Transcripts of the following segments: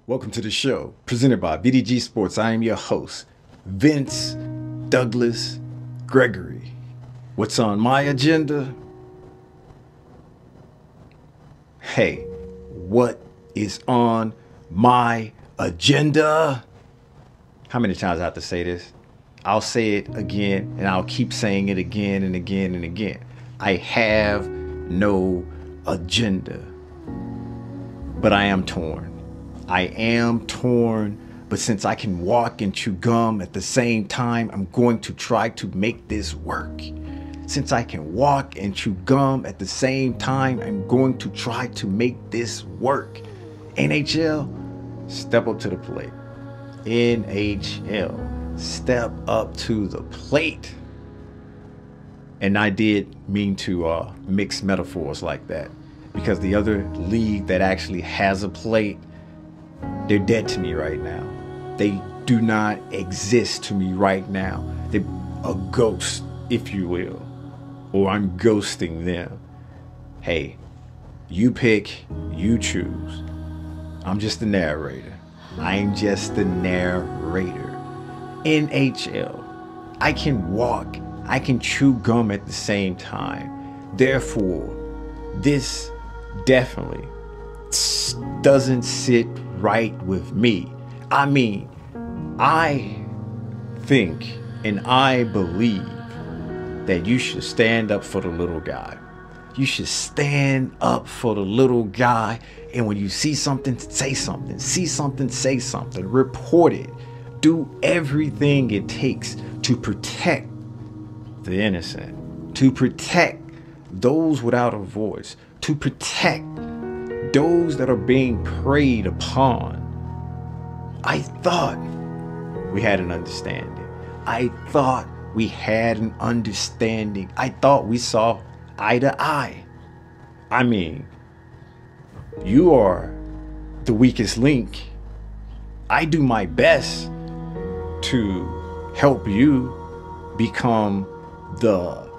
Welcome to the show, presented by VDG Sports. I am your host, Vince Douglas Gregory. What's on my agenda? Hey, what is on my agenda? How many times I have to say this? I'll say it again, and I'll keep saying it again and again and again. I have no agenda, but I am torn. I am torn, but since I can walk and chew gum at the same time, I'm going to try to make this work. Since I can walk and chew gum at the same time, I'm going to try to make this work. NHL, step up to the plate. NHL, step up to the plate. And I did mean to mix metaphors like that, because the other league that actually has a plate, they're dead to me right now. They do not exist to me right now. They're a ghost, if you will, or I'm ghosting them. Hey, you pick, you choose. I'm just the narrator. I'm just the narrator. NHL, I can walk, I can chew gum at the same time. Therefore, this definitely doesn't sit right with me. I mean, I think and I believe that you should stand up for the little guy. You should stand up for the little guy. And when you see something, say something. See something, say something. Report it. Do everything it takes to protect the innocent, to protect those without a voice, to protect those that are being preyed upon. I thought we had an understanding. I thought we had an understanding. I thought we saw eye to eye. I mean, you are the weakest link. I do my best to help you become the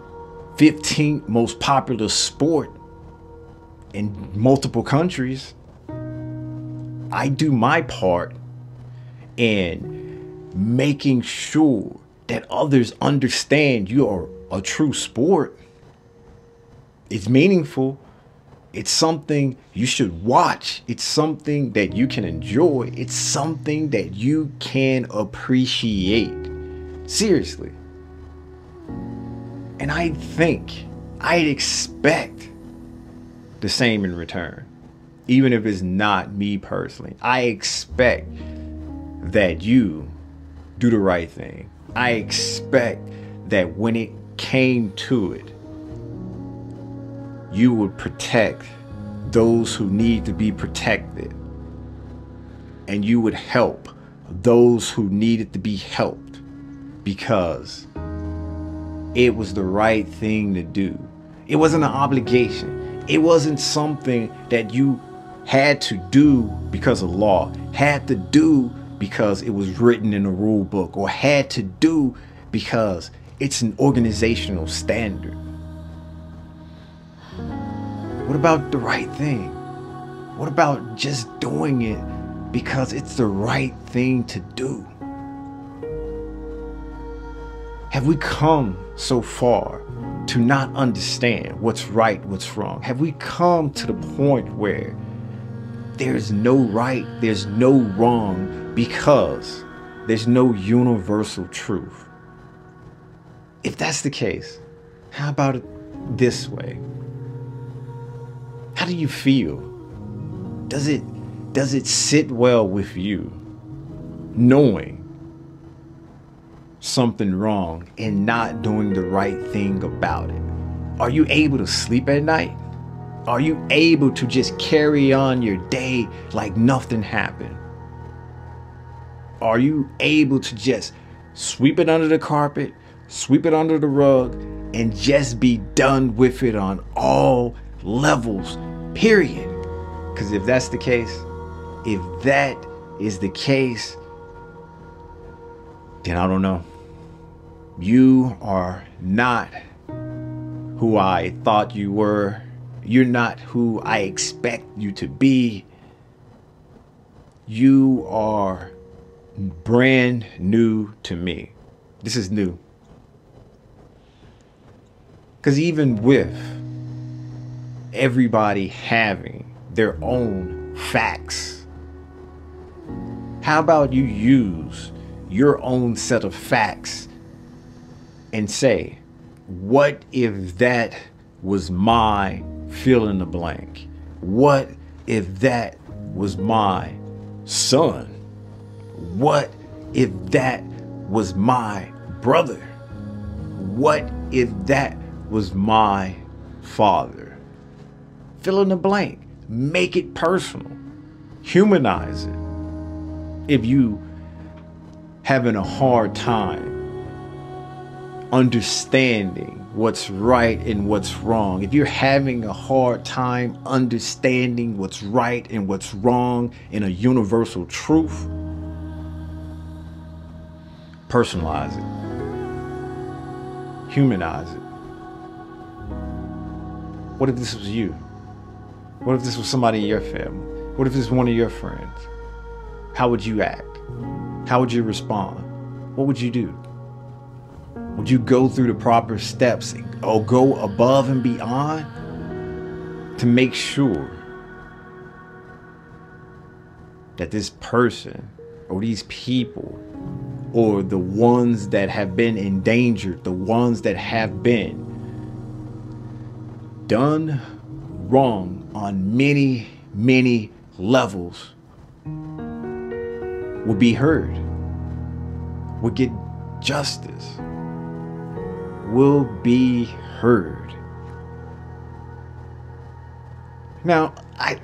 15th most popular sport in multiple countries. I do my part in making sure that others understand you are a true sport. It's meaningful. It's something you should watch. It's something that you can enjoy. It's something that you can appreciate. Seriously. And I think I'd expect the same in return, even if it's not me personally. I expect that you do the right thing. I expect that when it came to it, you would protect those who need to be protected, and you would help those who needed to be helped, because it was the right thing to do. It wasn't an obligation. It wasn't something that you had to do because of law, had to do because it was written in a rule book, or had to do because it's an organizational standard. What about the right thing? What about just doing it because it's the right thing to do? Have we come so far to not understand what's right, what's wrong? Have we come to the point where there's no right, there's no wrong, because there's no universal truth? If that's the case, how about it this way? How do you feel? Does it sit well with you knowing something wrong and not doing the right thing about it? Are you able to sleep at night? Are you able to just carry on your day like nothing happened? Are you able to just sweep it under the carpet, sweep it under the rug, and just be done with it on all levels, period? Because if that's the case, if that is the case, then I don't know. You are not who I thought you were. You're not who I expect you to be. You are brand new to me. This is new. Because even with everybody having their own facts, how about you use your own set of facts and say, what if that was my fill in the blank? What if that was my son? What if that was my brother? What if that was my father? Fill in the blank. Make it personal. Humanize it. If you having a hard time understanding what's right and what's wrong, if you're having a hard time understanding what's right and what's wrong in a universal truth, personalize it. Humanize it. What if this was you? What if this was somebody in your family? What if this was one of your friends? How would you act? How would you respond? What would you do? Would you go through the proper steps or go above and beyond to make sure that this person or these people or the ones that have been endangered, the ones that have been done wrong on many, many levels will be heard, will get justice, will be heard. Now,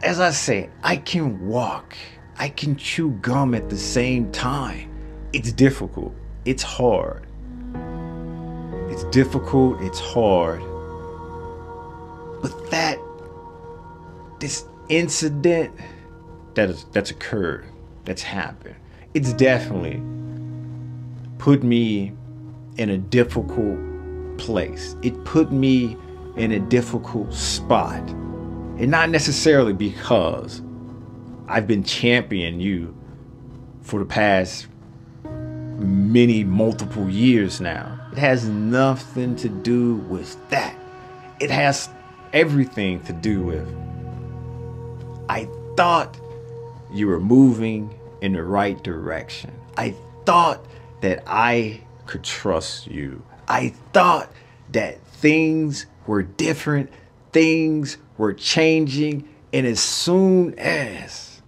as I say, I can walk, I can chew gum at the same time. It's difficult, it's hard. It's difficult, it's hard. But this incident that's occurred, that's happened, it's definitely put me in a difficult place. It put me in a difficult spot. And not necessarily because I've been championing you for the past multiple years now. It has nothing to do with that. It has everything to do with, I thought you were moving in the right direction. I thought that I could trust you. I thought that things were different, things were changing, and as soon as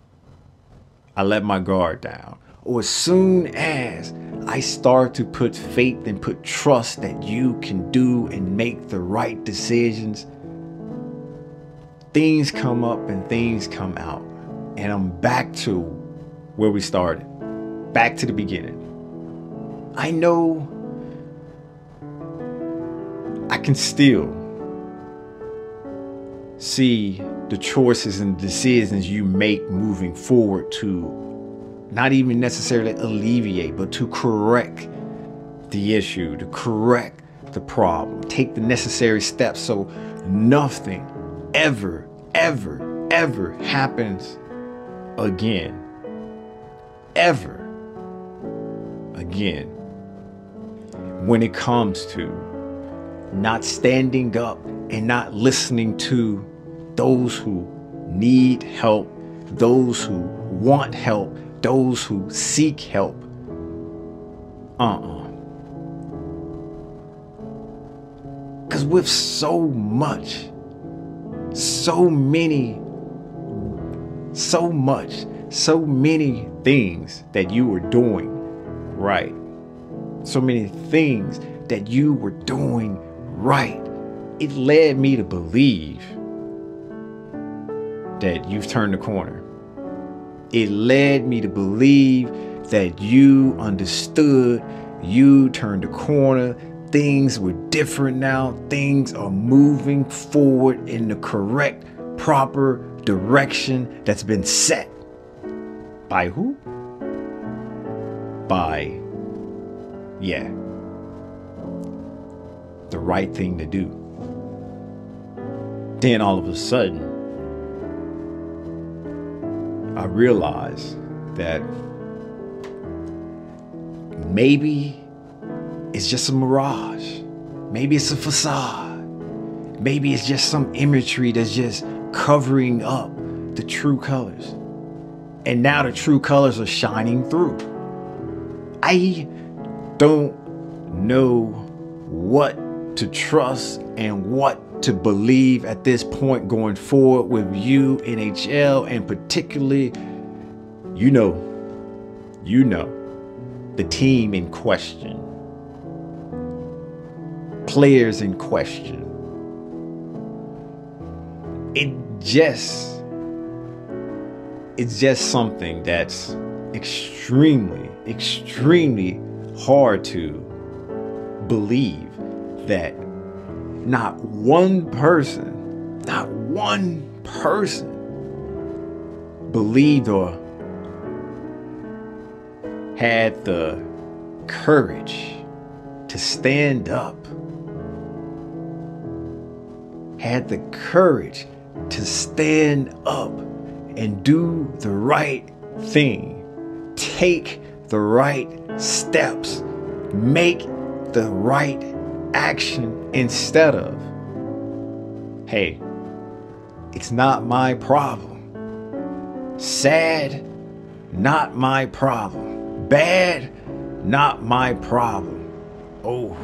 I let my guard down, or as soon as I start to put faith and put trust that you can do and make the right decisions, things come up and things come out. And I'm back to where we started, back to the beginning. I know I can still see the choices and decisions you make moving forward to not even necessarily alleviate, but to correct the issue, to correct the problem, take the necessary steps so nothing ever, ever, ever happens again. Ever again. When it comes to not standing up and not listening to those who need help, those who want help, those who seek help. Because with so much, so many things that you were doing right, so many things that you were doing right, it led me to believe that you've turned the corner. It led me to believe that you understood, you turned the corner, things were different now, things are moving forward in the correct, proper direction that's been set. By who? By, the right thing to do. Then all of a sudden, I realized that maybe it's just a mirage. Maybe it's a facade. Maybe it's just some imagery that's just covering up the true colors. And now the true colors are shining through. I don't know what to trust and what to believe at this point going forward with you, NHL, and particularly, you know, the team in question, players in question. It's just something that's extremely hard to believe that not one person believed or had the courage to stand up, and do the right thing, take the right steps, make the right action instead of, hey, it's not my problem. Sad, not my problem. Bad, not my problem. Oh,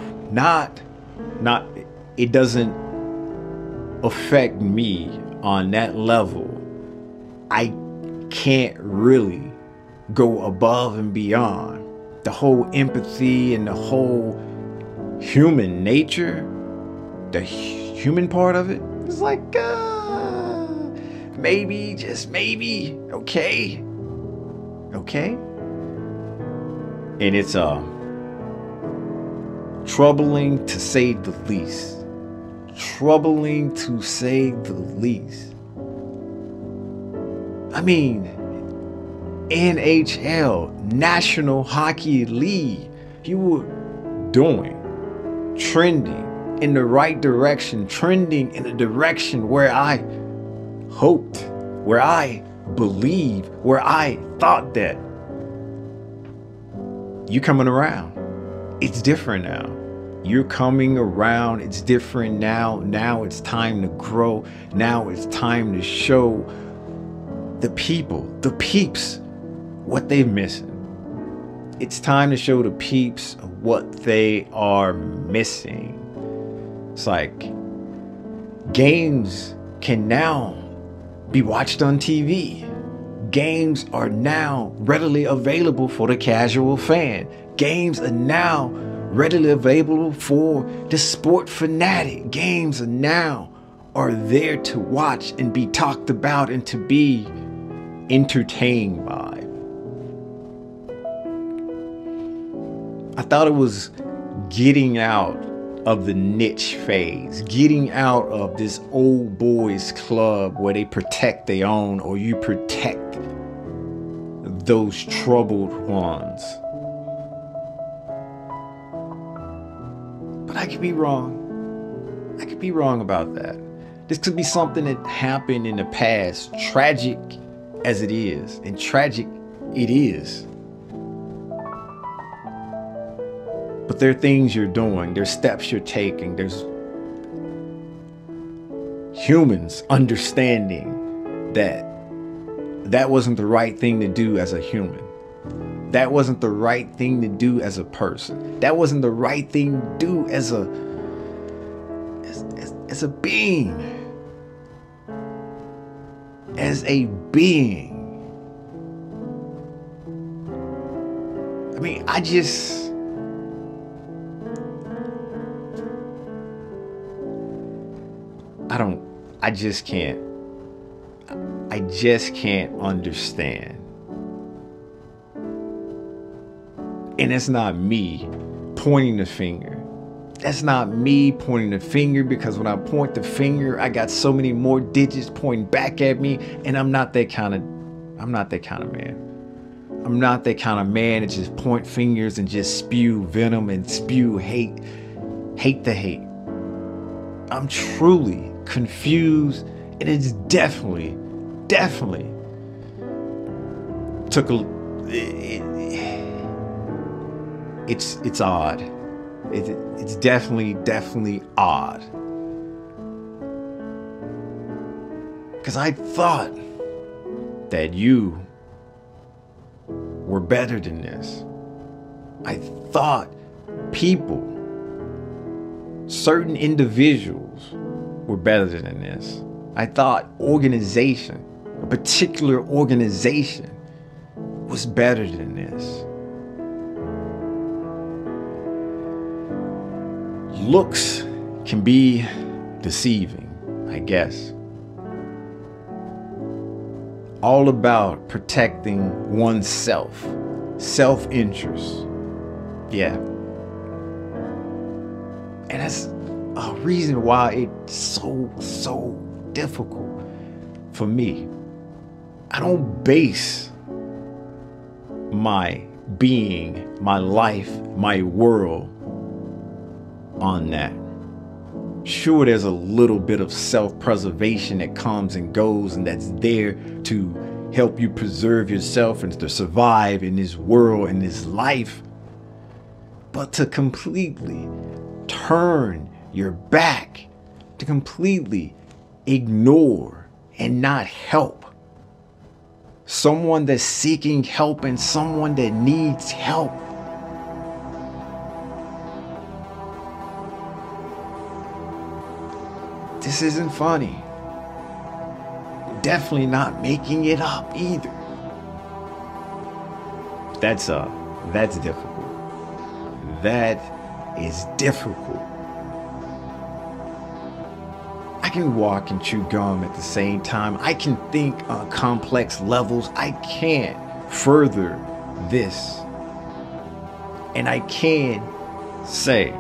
it doesn't affect me on that level. I can't really go above and beyond. The whole empathy and the whole human nature, the human part of it, is like, maybe, just maybe, okay. And it's troubling to say the least. I mean, NHL, National Hockey League, you were trending in the right direction, trending in the direction where I hoped, where I believed, where I thought that. You coming around. It's different now. You're coming around. It's different now. Now it's time to grow. Now it's time to show the people, the peeps, what they're missing. It's time to show the peeps what they are missing. It's like games can now be watched on TV. Games are now readily available for the casual fan. Games are now readily available for the sport fanatic. Games are there to watch and be talked about and to be entertained by. I thought it was getting out of the niche phase, getting out of this old boys club where they protect their own, or you protect those troubled ones. But I could be wrong. I could be wrong about that. This could be something that happened in the past, tragic as it is, and tragic it is. But there are things you're doing, there's steps you're taking, there's humans understanding that that wasn't the right thing to do as a human. That wasn't the right thing to do as a person. That wasn't the right thing to do as a being. As a being. I mean, I just can't understand. And it's not me pointing the finger. That's not me pointing the finger, because when I point the finger, I got so many more digits pointing back at me, and I'm not that kind of man. I'm not that kind of man that just point fingers and just spew venom and spew hate the hate. I'm truly confused, and it's definitely took it's odd. It's definitely odd. Because I thought that you were better than this. I thought people, certain individuals, were better than this. I thought organization, a particular organization, was better than this. Looks can be deceiving, I guess. All about protecting oneself, self-interest. Yeah. And that's a reason why it's so difficult for me. I don't base my being, my life, my world on that. Sure, there's a little bit of self-preservation that comes and goes, and that's there to help you preserve yourself and to survive in this world, in this life. But to completely turn your back, to completely ignore and not help someone that's seeking help and someone that needs help. This isn't funny. Definitely not making it up either. That's difficult. That is difficult. I can walk and chew gum at the same time. I can think on complex levels. I can further this. And I can say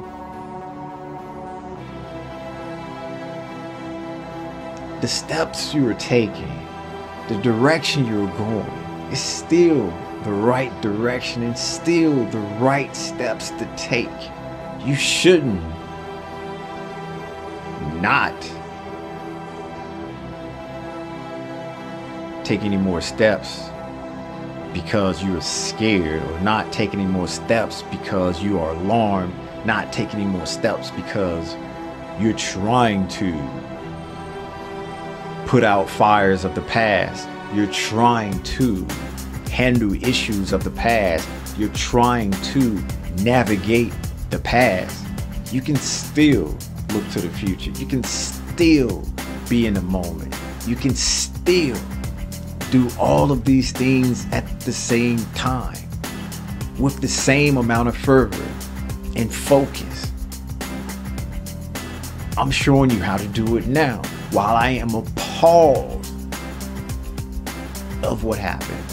the steps you are taking, the direction you're going, is still the right direction and still the right steps to take. You shouldn't not take any more steps because you're scared, or not take any more steps because you are alarmed, not take any more steps because you're trying to put out fires of the past. You're trying to handle issues of the past. You're trying to navigate the past. You can still look to the future. You can still be in the moment. You can still do all of these things at the same time with the same amount of fervor and focus. I'm showing you how to do it now. While I am appalled of what happened,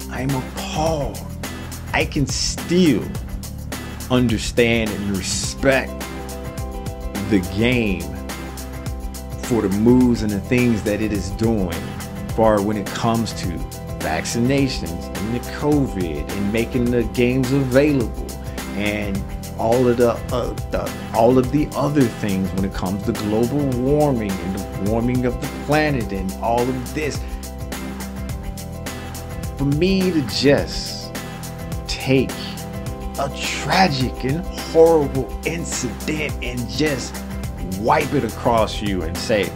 I am appalled. I can still understand and respect the game for the moves and the things that it is doing for when it comes to vaccinations and the COVID and making the games available and all of the other things when it comes to global warming and the warming of the planet and all of this. For me to just take a tragic and horrible incident and just wipe it across you and say,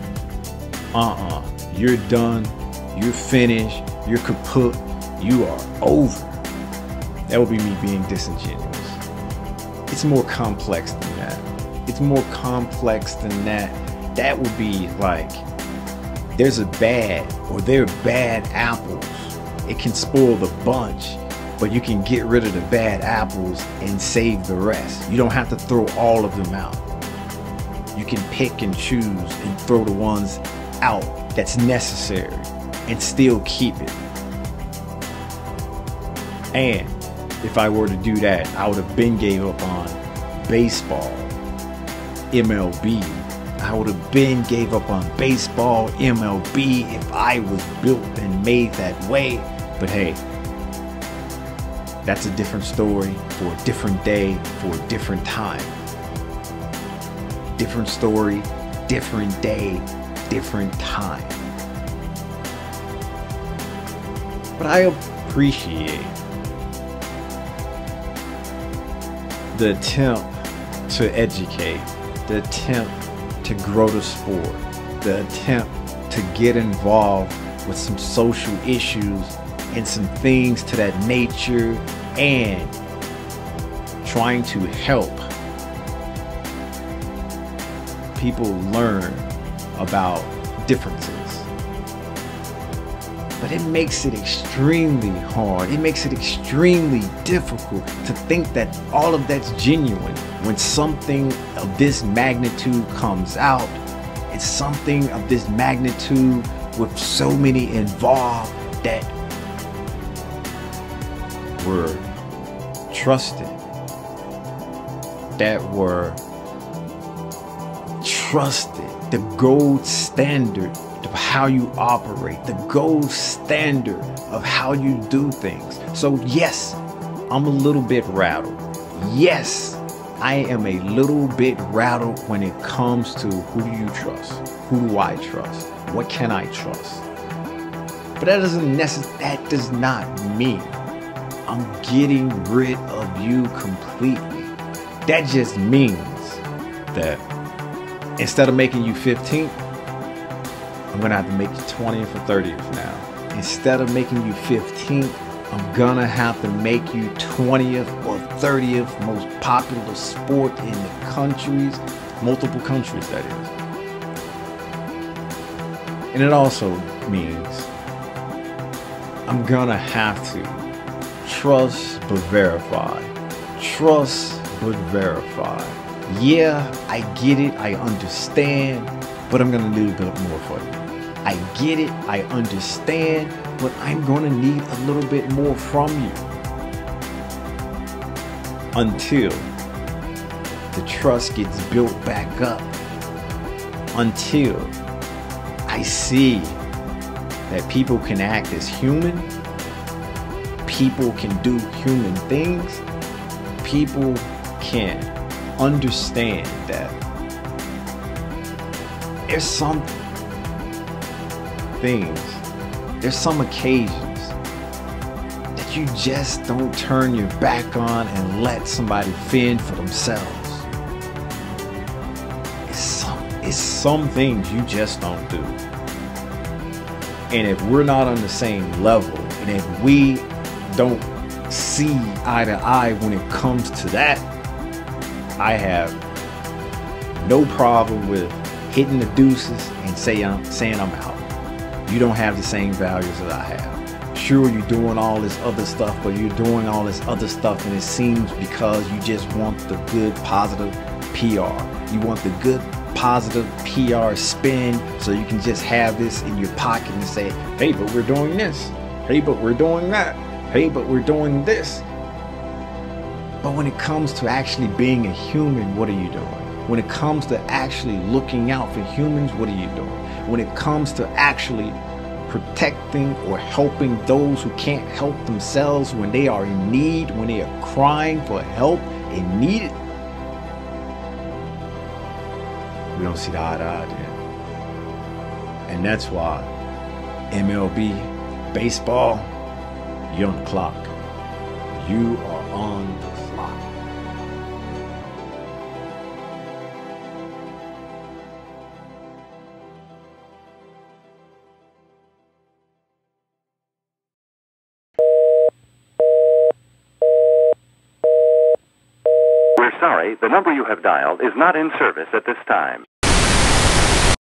you're done, you're finished, you're kaput, you are over. That would be me being disingenuous. It's more complex than that. It's more complex than that. That would be like, there are bad apples. It can spoil the bunch, but you can get rid of the bad apples and save the rest. You don't have to throw all of them out. You can pick and choose and throw the ones out that's necessary and still keep it. And if I were to do that, I would have been gave up on baseball, MLB. I would have been gave up on baseball, MLB if I was built and made that way. But hey, that's a different story for a different day, for a different time. Different story, different day, different time. But I appreciate the attempt to educate, the attempt to grow the sport, the attempt to get involved with some social issues and some things to that nature, and trying to help people learn about differences. But it makes it extremely hard. It makes it extremely difficult to think that all of that's genuine when something of this magnitude comes out. It's something of this magnitude with so many involved that were trusted, that were trusted, the gold standard of how you operate, the gold standard of how you do things. So yes, I'm a little bit rattled. Yes, I am a little bit rattled when it comes to who do you trust? Who do I trust? What can I trust? But that does not mean I'm getting rid of you completely. That just means that instead of making you 15th, I'm gonna have to make you 20th or 30th now. Instead of making you 15th, I'm gonna have to make you 20th or 30th most popular sport in the countries, multiple countries that is. And it also means I'm gonna have to trust but verify. Trust but verify. Yeah, I get it, I understand, but I'm gonna need a bit more for you. I get it, I understand, but I'm gonna need a little bit more from you until the trust gets built back up, until I see that people can act as human, people can do human things, people can understand that there's some things, there's some occasions that you just don't turn your back on and let somebody fend for themselves. It's some things you just don't do. And if we're not on the same level, and if we don't see eye to eye when it comes to that, I have no problem with hitting the deuces and saying I'm out. You don't have the same values that I have. Sure, you're doing all this other stuff, but you're doing all this other stuff, and it seems because you just want the good, positive PR. You want the good, positive PR spin, so you can just have this in your pocket and say, hey, but we're doing this. Hey, but we're doing that. Hey, but we're doing this. But when it comes to actually being a human, what are you doing? When it comes to actually looking out for humans, what are you doing? When it comes to actually protecting or helping those who can't help themselves when they are in need, when they are crying for help and need it, we don't see the eye to eye there. And that's why MLB, baseball, you're on the clock. You are on the clock. We're sorry, the number you have dialed is not in service at this time.